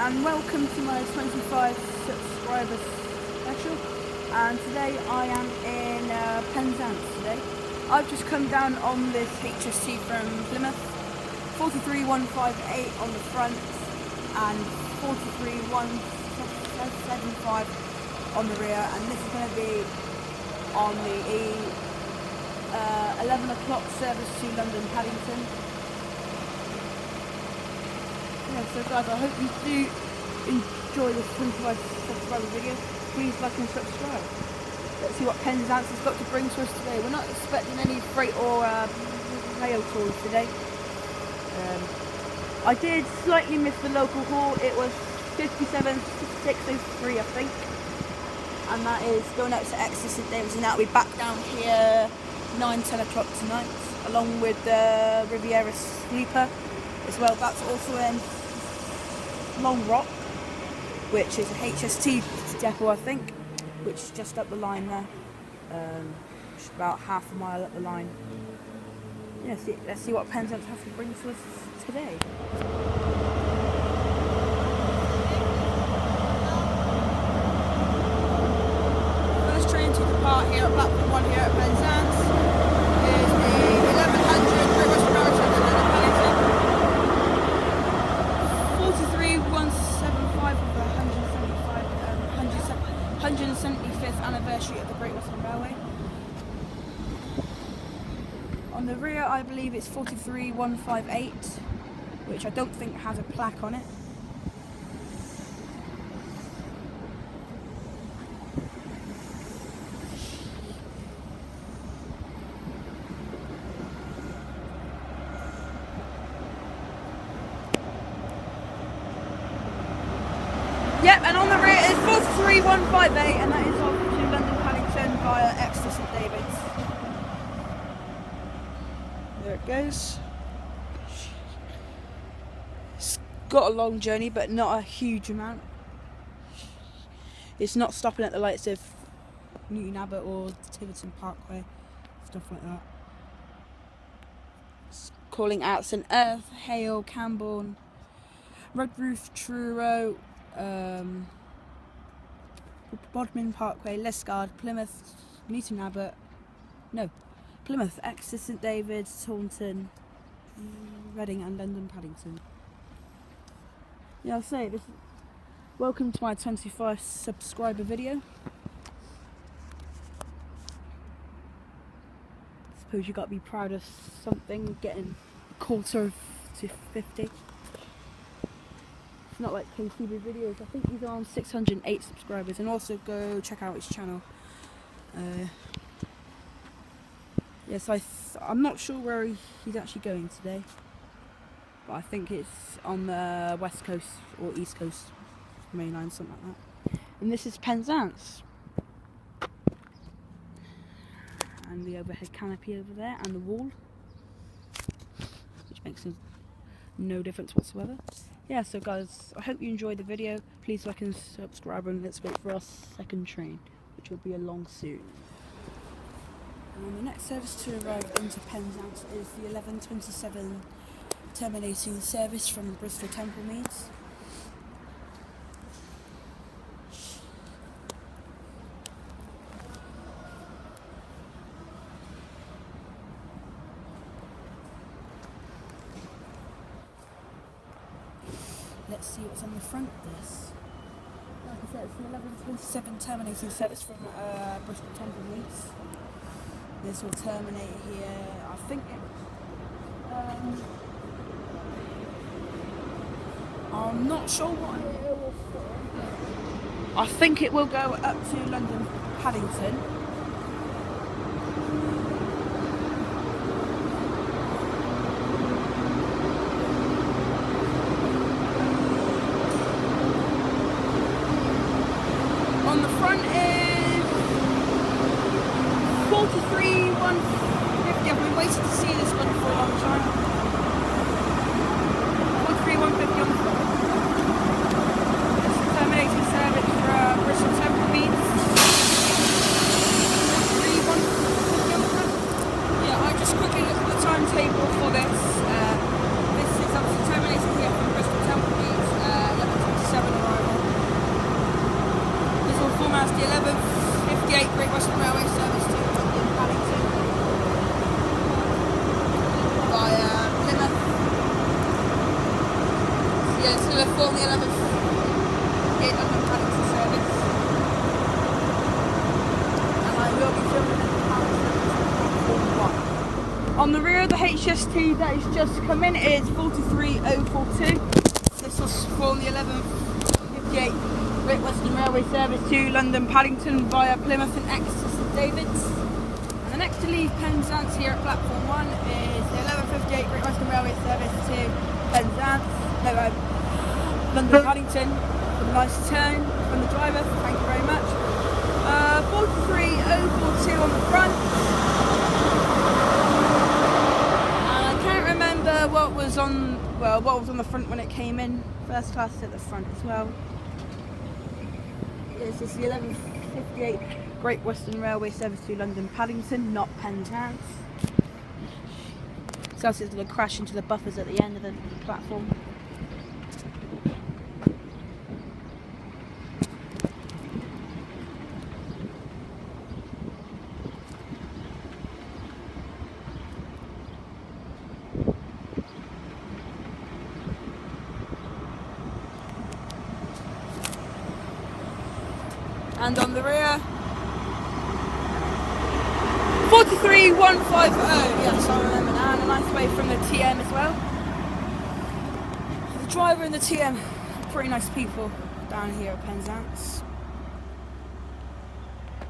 and welcome to my 25 subscribers special. And today I am in Penzance today. I've just come down on this HST from Plymouth, 43158 on the front and 43175 on the rear, and this is going to be on the 11 o'clock service to London Paddington. Yeah, so guys, I hope you do enjoy this 25 subscriber video. Please like and subscribe. Let's see what Penzance has got to bring to us today. We're not expecting any freight or rail tours today. I did slightly miss the local haul. It was 57,603 I think, and that is going out to Exeter St David's, and that'll be back down here 9-10 o'clock tonight, along with the Riviera Sleeper as well. That's also in Long Rock, which is a HST depot I think, which is just up the line there, just about half a mile up the line. Yeah, let's see what Penzance has to bring to us today. First train to depart here at platform 1 here at Penzance is the 1100 Great Western Railway to London Paddington. 43175 of the 175th anniversary of the Great Western Railway. On the rear, I believe it's 43158, which I don't think has a plaque on it. Yep, and on the rear is 43158, and that is off to London Paddington via Exeter St David's. There it goes. It's got a long journey, but not a huge amount. It's not stopping at the lights of Newton Abbot or Tiverton Parkway, stuff like that. It's calling out St Earth, Hale, Camborne, Redruth, Truro, Bodmin Parkway, Liscard, Plymouth, Newton Abbot, Plymouth, Exeter St David's, Taunton, Reading and London Paddington. Yeah, I'll say this. Welcome to my 25 subscriber video. I suppose you got to be proud of something, getting a quarter to 50. It's not like KCB videos. I think he's on 608 subscribers, and also go check out his channel. Yes, I'm not sure where he's actually going today, but I think it's on the west coast or east coast main line, something like that. And this is Penzance, and the overhead canopy over there, and the wall, which makes no difference whatsoever. Yeah, so guys, I hope you enjoyed the video. Please like and subscribe, and let's wait for our second train, which will be along soon. And the next service to arrive into Penzance is the 11:27 terminating service from Bristol Temple Meads. Let's see what's on the front of this. Like I said, it's the 11:27 terminating service from Bristol Temple Meads. This will terminate here, I think I'm not sure what it will for. I think it will go up to London Paddington. On the front is 43150. I've been waiting to see this one for a long time. 43150 on the front. This is terminating service for Bristol Temple Meads. 43150 on the front. Yeah, I just quickly looked at the timetable for this. This is obviously terminating here from Bristol Temple Meads, 11:27 will be filming at Platform 1. On the rear of the HST that is just come in is 43042. This was from the 1158 Great Western Railway service to London Paddington via Plymouth and Exeter St David's. And the next to leave Penzance here at Platform 1 is the 1158 Great Western Railway service to Penzance, London Paddington. For the nice turn from the driver, thank you very much. 43042 on the front. And I can't remember what was on the front when it came in. First class at the front as well. This is the 1158 Great Western Railway service to London Paddington, not Penzance. So it's going to crash into the buffers at the end of the platform. And on the rear, 43150. Yes, I remember now. And a nice way from the TM as well. The driver and the TM, pretty nice people down here at Penzance.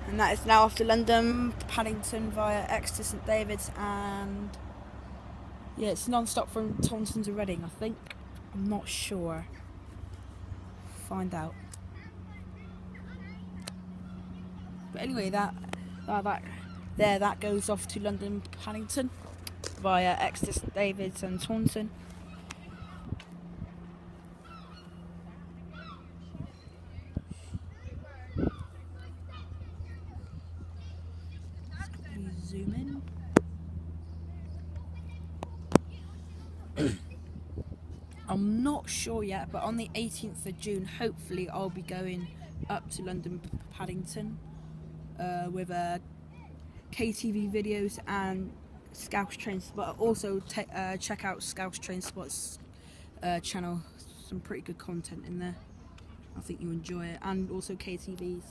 And that is now off to London Paddington via Exeter St David's, and yeah, it's non-stop from Taunton to Reading, I think. I'm not sure. Find out. But anyway, that goes off to London Paddington via Exeter St David's and Taunton. Zoom in. I'm not sure yet, but on the 18th of June, hopefully I'll be going up to London Paddington with KTV videos and Scouse Train Spot. Also check out Scouse Train Spot's channel, some pretty good content in there. I think you enjoy it. And also KTV's,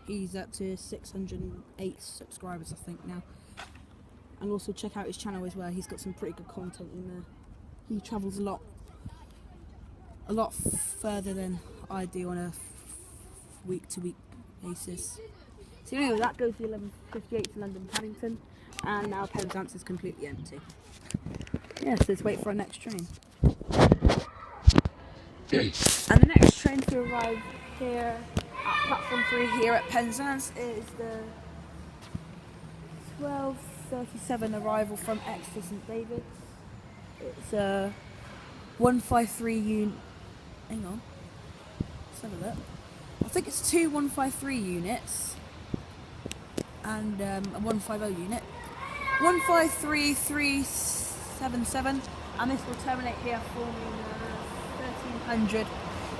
he's up to 608 subscribers I think now. And also check out his channel as well, he's got some pretty good content in there. He travels a lot further than I do on a week to week basis. So anyway, that goes to 1158 to London Paddington, and now Penzance is completely empty. Yeah, so let's wait for our next train. And the next train to arrive here at Platform 3 here at Penzance is the 12:37 arrival from Exeter St David's. It's a 153 unit. Hang on, let's have a look. I think it's two 153 units and a 150 unit. 153377, and this will terminate here forming 1300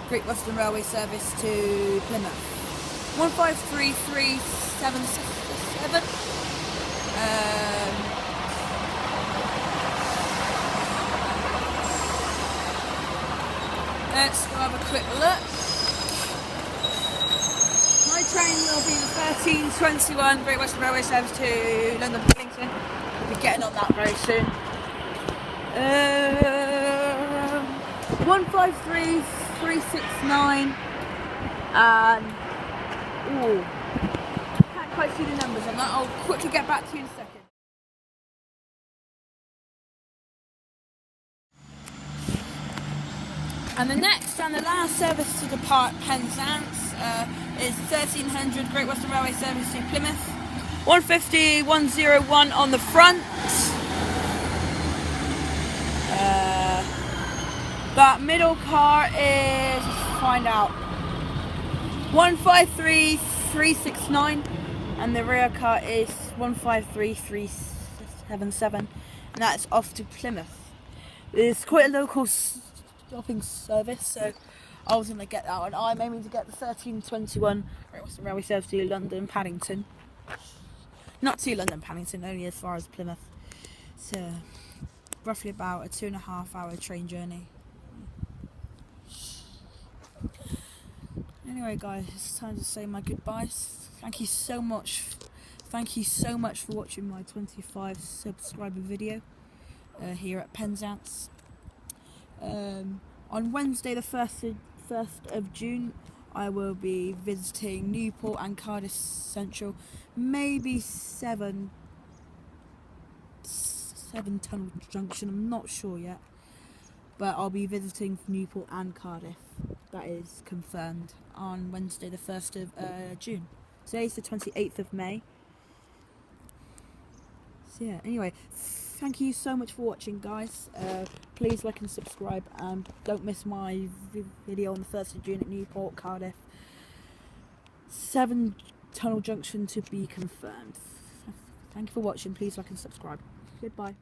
Great Western Railway service to Plymouth. 153377. Let's go have a quick look. My train will be the 1321 Great Western Railway service to London Paddington. We'll be getting on that very soon. 153369, and can't quite see the numbers on that. I'll quickly get back to you in a second. And the next and the last service to depart Penzance is 1300 Great Western Railway service to Plymouth. 101 on the front. That middle car is, let's find out, 153369, and the rear car is 153377, and that's off to Plymouth. It's quite a local stopping service, so I was going to get that one. I'm aiming to get the 1321 Great Western Railway service to London Paddington. Not to London Paddington, only as far as Plymouth. So roughly about a 2.5 hour train journey. Anyway guys, it's time to say my goodbyes. Thank you so much thank you so much for watching my 25 subscriber video here at Penzance. On Wednesday the 1st of June, I will be visiting Newport and Cardiff Central, maybe 7 Tunnel Junction, I'm not sure yet, but I'll be visiting Newport and Cardiff. That is confirmed on Wednesday the 1st of June. Today's the 28th of May. So yeah, anyway, thank you so much for watching, guys. Please like and subscribe, and don't miss my video on the 1st of June at Newport, Cardiff. 7 Tunnel Junction to be confirmed. Thank you for watching. Please like and subscribe. Goodbye.